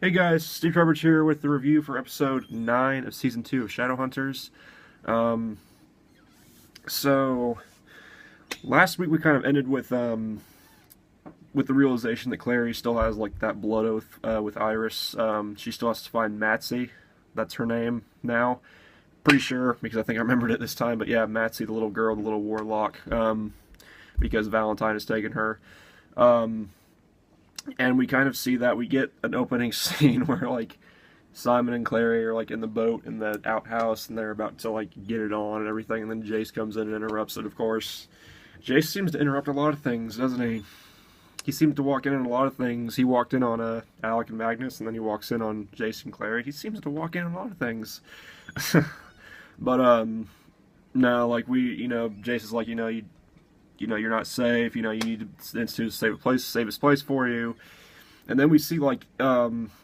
Hey guys, Steve Roberts here with the review for episode 9 of season 2 of Shadowhunters. Um, so last week we kind of ended with the realization that Clary still has like that blood oath with Iris. She still has to find Matsy. That's her name now. Pretty sure because I think I remembered it this time. But yeah, Matsy, the little girl, the little warlock. Because Valentine has taken her. Um, and we kind of see that we get an opening scene where like Simon and Clary are like in the boat in the outhouse and they're about to like get it on and everything, and then Jace comes in and interrupts it, of course. Jace seems to interrupt a lot of things, doesn't he? He seems to walk in on a lot of things. He walked in on Alec and Magnus, and then he walks in on Jace and Clary. He seems to walk in on a lot of things. But no, like Jace is like, you're not safe. You need to institute save his place for you. And then we see like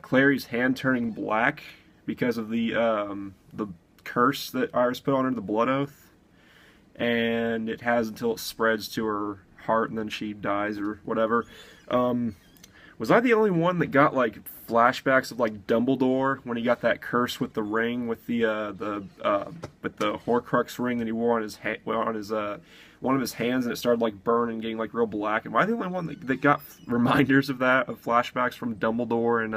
Clary's hand turning black because of the curse that Iris put on her, the blood oath, and it has until it spreads to her heart and then she dies or whatever. Was I the only one that got like flashbacks of like Dumbledore when he got that curse with the ring with the Horcrux ring that he wore on his one of his hands, and it started like burning, getting like real black? Am I the only one that got reminders of that, of flashbacks from Dumbledore and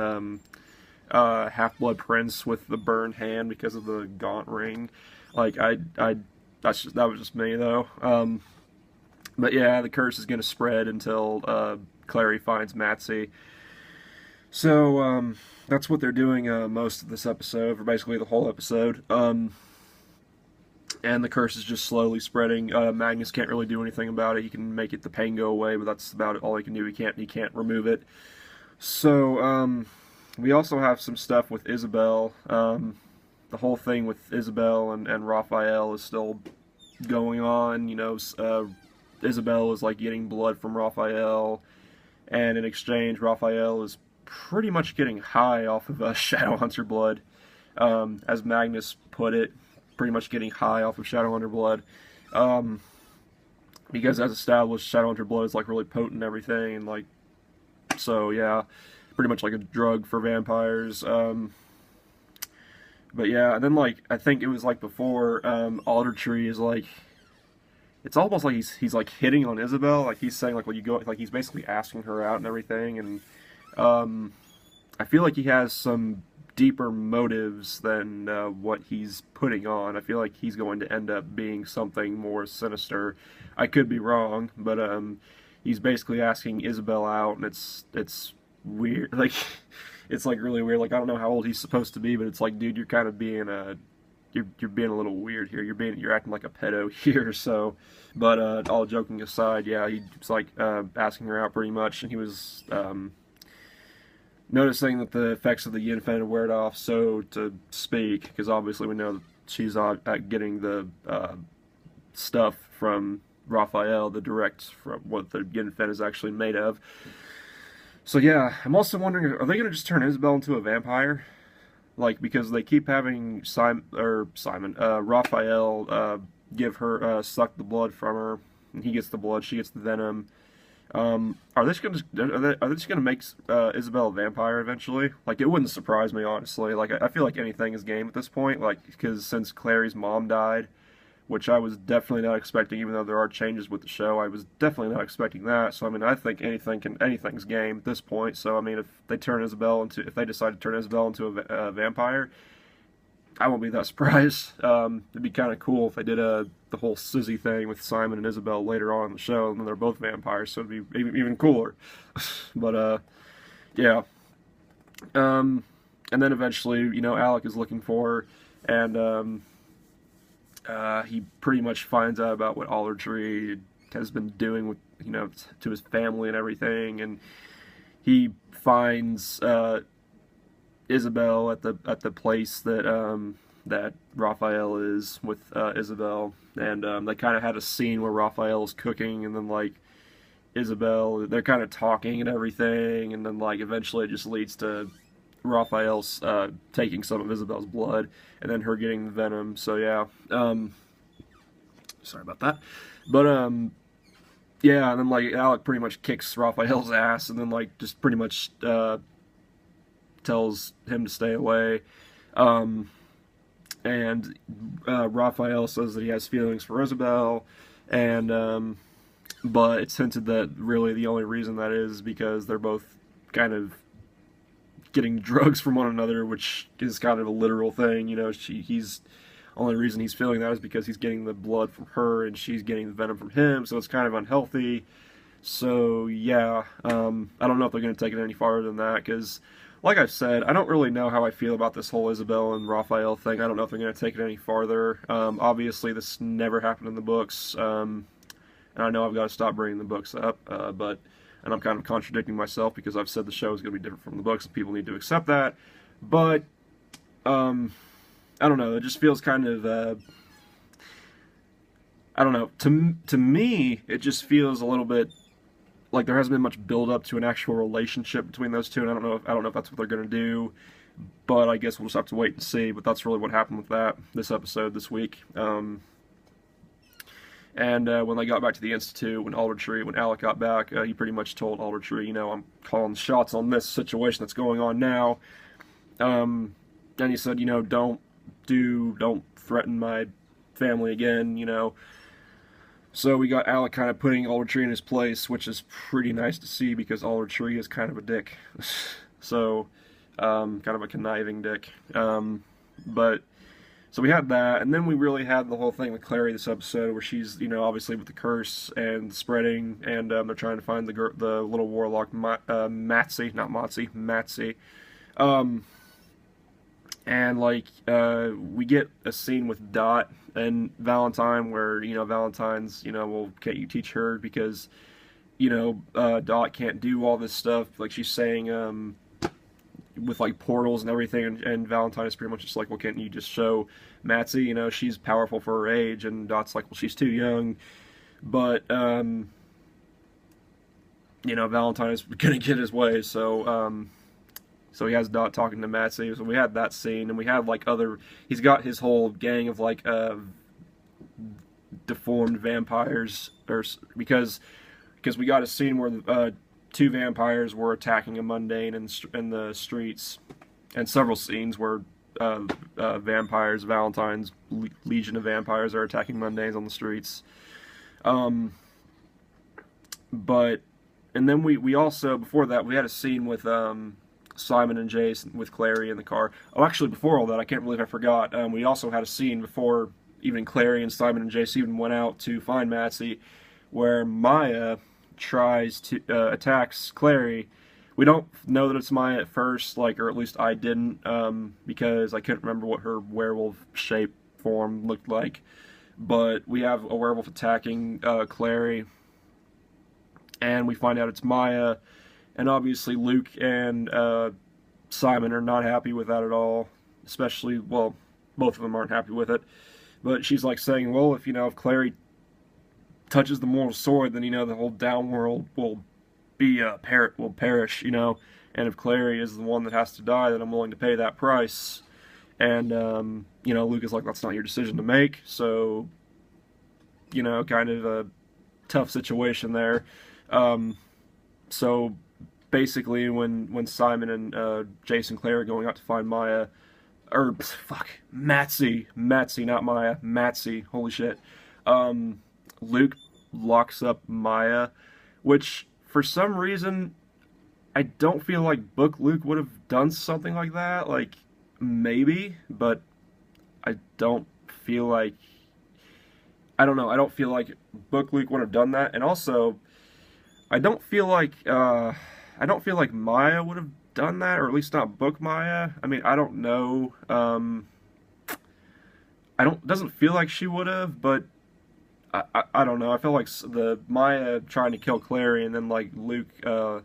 Half-Blood Prince with the burned hand because of the gaunt ring? Like that was just me though. But yeah, the curse is gonna spread until Clary finds Matsy. So that's what they're doing most of this episode, or basically the whole episode. And the curse is just slowly spreading. Magnus can't really do anything about it. He can make the pain go away, but that's about all he can do. He can't remove it. So we also have some stuff with Isabel. The whole thing with Isabel and Raphael is still going on. Isabel is like getting blood from Raphael, and in exchange, Raphael is pretty much getting high off of Shadowhunter blood, as Magnus put it, pretty much getting high off of Shadowhunter blood, because as established, Shadowhunter blood is like really potent and everything, and like, so yeah, pretty much like a drug for vampires. But yeah, and then like I think it was like before, Aldertree is like, it's almost like he's like hitting on Isabel, like he's saying like, well, you go, like he's basically asking her out and everything, and I feel like he has some deeper motives than what he's putting on. I feel like he's going to end up being something more sinister. I could be wrong, but he's basically asking Isabel out, and it's weird. Like it's like really weird. Like I don't know how old he's supposed to be, but it's like, dude, you're kind of being you're being a little weird here. You're acting like a pedo here. So, but all joking aside, yeah, he's like asking her out pretty much, and he was noticing that the effects of the yin fan had weared off, so to speak, because obviously we know that she's getting the stuff from Raphael, the direct from what the yin fan is actually made of. So yeah, I'm also wondering, are they going to just turn Isabel into a vampire? Like, because they keep having Raphael give her, suck the blood from her, and he gets the blood, she gets the venom. Are they just gonna make Isabel a vampire eventually? Like, it wouldn't surprise me, honestly. Like, I feel like anything is game at this point. Like, because since Clary's mom died, which I was definitely not expecting, even though there are changes with the show, I was definitely not expecting that. So I mean, I think anything's game at this point. So I mean, if they decide to turn Isabel into a vampire, I won't be that surprised. It'd be kind of cool if they did the whole Susie thing with Simon and Isabel later on in the show, and then they're both vampires, so it'd be even cooler. But yeah. And then eventually, Alec is looking for her, and he pretty much finds out about what Aldertree has been doing with, to his family and everything, and he finds Isabel at the place that Raphael is with Isabel, and they kind of had a scene where Raphael is cooking, and then like Isabel, they're kind of talking and everything, and then like eventually it just leads to Raphael's taking some of Isabel's blood, and then her getting the venom. So yeah, sorry about that, but yeah, and then like Alec pretty much kicks Raphael's ass, and then like just pretty much tells him to stay away. And Raphael says that he has feelings for Isabel, and but it's hinted that really the only reason that is because they're both kind of getting drugs from one another, which is kind of a literal thing. You know, he's only reason he's feeling that is because he's getting the blood from her and she's getting the venom from him, so it's kind of unhealthy. So yeah, I don't know if they're going to take it any farther than that, because like I've said, I don't really know how I feel about this whole Isabel and Raphael thing. I don't know if they're going to take it any farther. Obviously, this never happened in the books, and I know I've got to stop bringing the books up, and I'm kind of contradicting myself because I've said the show is going to be different from the books, and people need to accept that. But, I don't know, it just feels kind of, I don't know, to me, it just feels a little bit like there hasn't been much build up to an actual relationship between those two, and I don't know if that's what they're gonna do, but I guess we'll just have to wait and see. But that's really what happened with this episode this week. And when they got back to the Institute, when Alec got back, he pretty much told Aldertree, you know, I'm calling the shots on this situation that's going on now. And he said, you know, don't threaten my family again, you know. So we got Alec kind of putting Aldertree in his place, which is pretty nice to see because Aldertree is kind of a dick. So, kind of a conniving dick. But, so we had that, and then we really had the whole thing with Clary this episode, where she's, you know, obviously with the curse and spreading, and they're trying to find the little warlock, Matsy. And, like, we get a scene with Dot and Valentine where, you know, Valentine's, you know, well, can't you teach her? Because, you know, Dot can't do all this stuff. Like, she's saying, with, like, portals and everything, and Valentine is pretty much just like, well, can't you just show Matsy? You know, she's powerful for her age, and Dot's like, well, she's too young. But, you know, Valentine is gonna get his way, so, so he has Dot talking to Matsy, so we had that scene, and we had, like, he's got his whole gang of, like, deformed vampires, because we got a scene where, 2 vampires were attacking a mundane in the streets, and several scenes where, vampires, Valentine's legion of vampires are attacking mundanes on the streets. But, and then we also, before that, we had a scene with, Simon and Jace with Clary in the car. Oh, actually, before all that, I can't believe I forgot. We also had a scene before even Clary and Simon and Jace even went out to find Matsy, where Maya tries to attacks Clary. We don't know that it's Maya at first, like, or at least I didn't, because I couldn't remember what her werewolf shape form looked like. But we have a werewolf attacking Clary, and we find out it's Maya. And obviously Luke and Simon are not happy with that at all. Especially, well, both of them aren't happy with it. But she's like saying, well, if, you know, if Clary touches the mortal sword, then, you know, the whole downworld will perish, you know. And if Clary is the one that has to die, then I'm willing to pay that price. And, you know, Luke is like, that's not your decision to make. So, you know, kind of a tough situation there. So basically, when Simon and Jace and Claire are going out to find Maya, or Matsy, not Maya, Matsy, holy shit. Luke locks up Maya, which for some reason I don't feel like Book Luke would have done something like that. Like, maybe, but I don't feel like, I don't know, I don't feel like Book Luke would have done that. And also, I don't feel like Maya would have done that, or at least not Book Maya. I mean, I don't know. Doesn't feel like she would have, but I don't know. I feel like the Maya trying to kill Clary, and then like Maya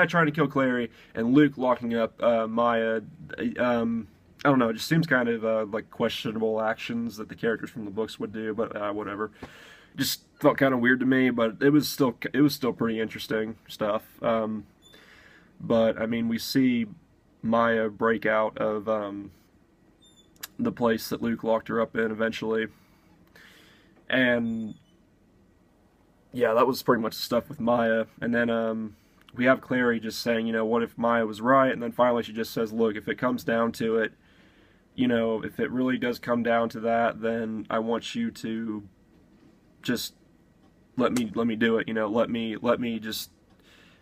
trying to kill Clary, and Luke locking up Maya. I don't know, it just seems kind of like questionable actions that the characters from the books would do, but whatever. Just felt kind of weird to me, but it was still pretty interesting stuff. But I mean, we see Maya break out of the place that Luke locked her up in eventually, and yeah, that was pretty much the stuff with Maya. And then we have Clary just saying, you know, what if Maya was right? And then finally she just says, look, if it comes down to it, you know, if it really does come down to that, then I want you to just let me do it. You know, let me just,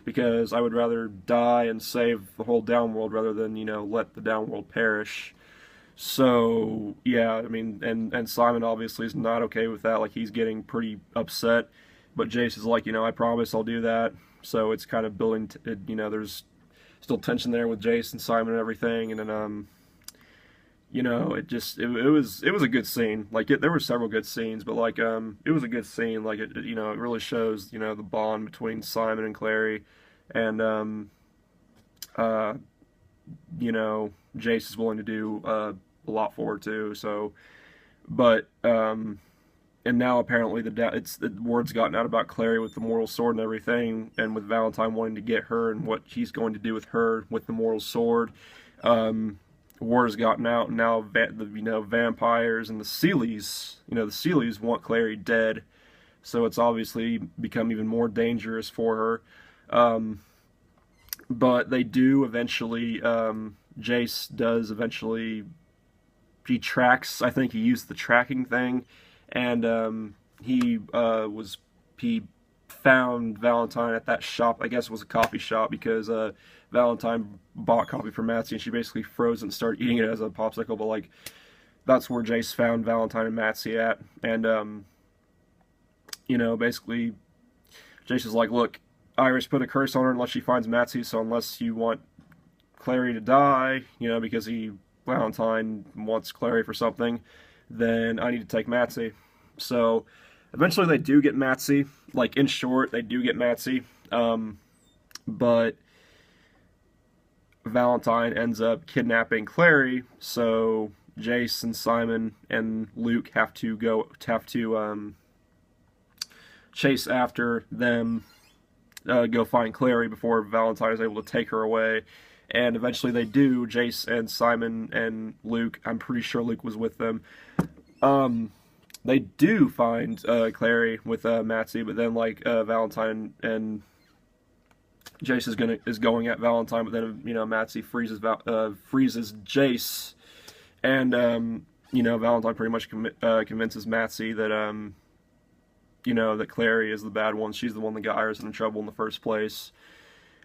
because I would rather die and save the whole downworld rather than, you know, let the downworld perish. So yeah, I mean, and Simon obviously is not okay with that. Like, he's getting pretty upset, but Jace is like, you know, I promise I'll do that. So it's kind of building. You know, there's still tension there with Jace and Simon and everything, and then you know, it was a good scene. Like, there were several good scenes, but like it was a good scene. Like, you know, it really shows, you know, the bond between Simon and Clary, and uh you know, Jace is willing to do a lot for her too. So, but and now apparently the word's gotten out about Clary with the Mortal Sword and everything, and with Valentine wanting to get her and what he's going to do with her with the Mortal Sword. Word has gotten out, and now you know, vampires and the Seelies, you know, the Seelies want Clary dead, so it's obviously become even more dangerous for her. But they do eventually, Jace does eventually, he tracks, I think he used the tracking thing, and he found Valentine at that shop. I guess it was a coffee shop, because Valentine bought coffee from Matsy, and she basically froze it and started eating it as a popsicle. But like, that's where Jace found Valentine and Matsy at, and you know, basically Jace is like, look, Iris put a curse on her unless she finds Matsy, so unless you want Clary to die, you know, because Valentine wants Clary for something, then I need to take Matsy. So eventually they do get Matsy. Like, in short, they do get Matsy. But Valentine ends up kidnapping Clary, so Jace and Simon and Luke have to chase after them, go find Clary before Valentine is able to take her away. And eventually they do. Jace and Simon and Luke, I'm pretty sure Luke was with them, they do find Clary with Matsy, but then like Valentine and Jace is going at Valentine, but then, you know, Matsy freezes Jace, and you know, Valentine pretty much convinces Matsy that you know, that Clary is the bad one. She's the one that got Iris in trouble in the first place.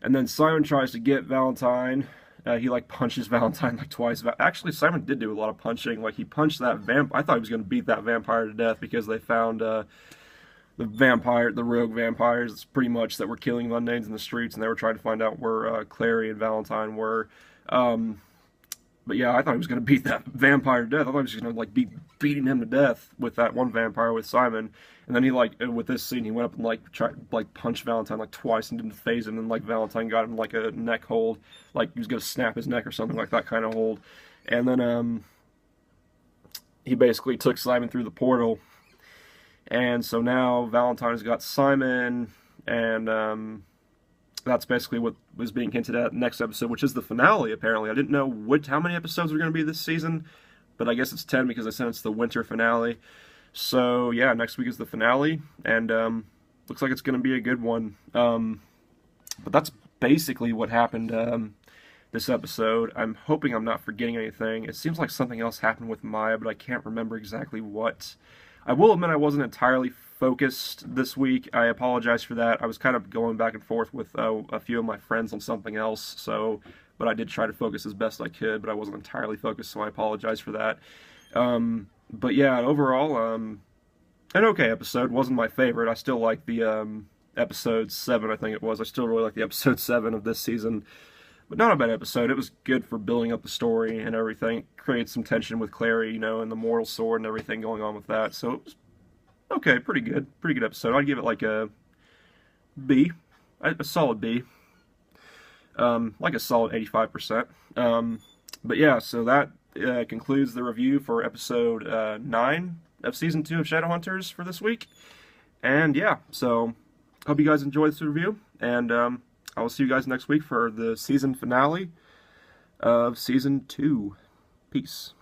And then Simon tries to get Valentine. He like punches Valentine like twice. Actually, Simon did do a lot of punching. Like, he punched that I thought he was going to beat that vampire to death, because they found the rogue vampires, pretty much, that were killing Mundanes in the streets, and they were trying to find out where Clary and Valentine were. But yeah, I thought he was going to beat that vampire to death. I thought he was going to like be beating him to death with that one vampire with Simon. And then he like, with this scene, he went up and like tried like punch Valentine like twice and didn't phase him. And like Valentine got him like a neck hold, like he was going to snap his neck or something, like that kind of hold. And then he basically took Simon through the portal. And so now Valentine's got Simon, and that's basically what was being hinted at next episode, which is the finale, apparently. I didn't know how many episodes were going to be this season, but I guess it's 10 because I said it's the winter finale. So yeah, next week is the finale, and looks like it's going to be a good one. But that's basically what happened this episode. I'm hoping I'm not forgetting anything. It seems like something else happened with Maya, but I can't remember exactly what. I will admit I wasn't entirely focused this week. I apologize for that. I was kind of going back and forth with a few of my friends on something else, but I did try to focus as best I could, but I wasn't entirely focused, so I apologize for that. But yeah, overall, an okay episode. Wasn't my favorite. I still like the episode 7, I think it was. I still really like the episode 7 of this season. But not a bad episode. It was good for building up the story and everything. Created some tension with Clary, you know, and the Mortal Sword and everything going on with that. So it was okay, pretty good. Pretty good episode. I'd give it like a B. A solid B. Like a solid 85%. But yeah, so that concludes the review for episode 9 of Season 2 of Shadowhunters for this week. And yeah, so hope you guys enjoyed this review. And I will see you guys next week for the season finale of Season 2. Peace.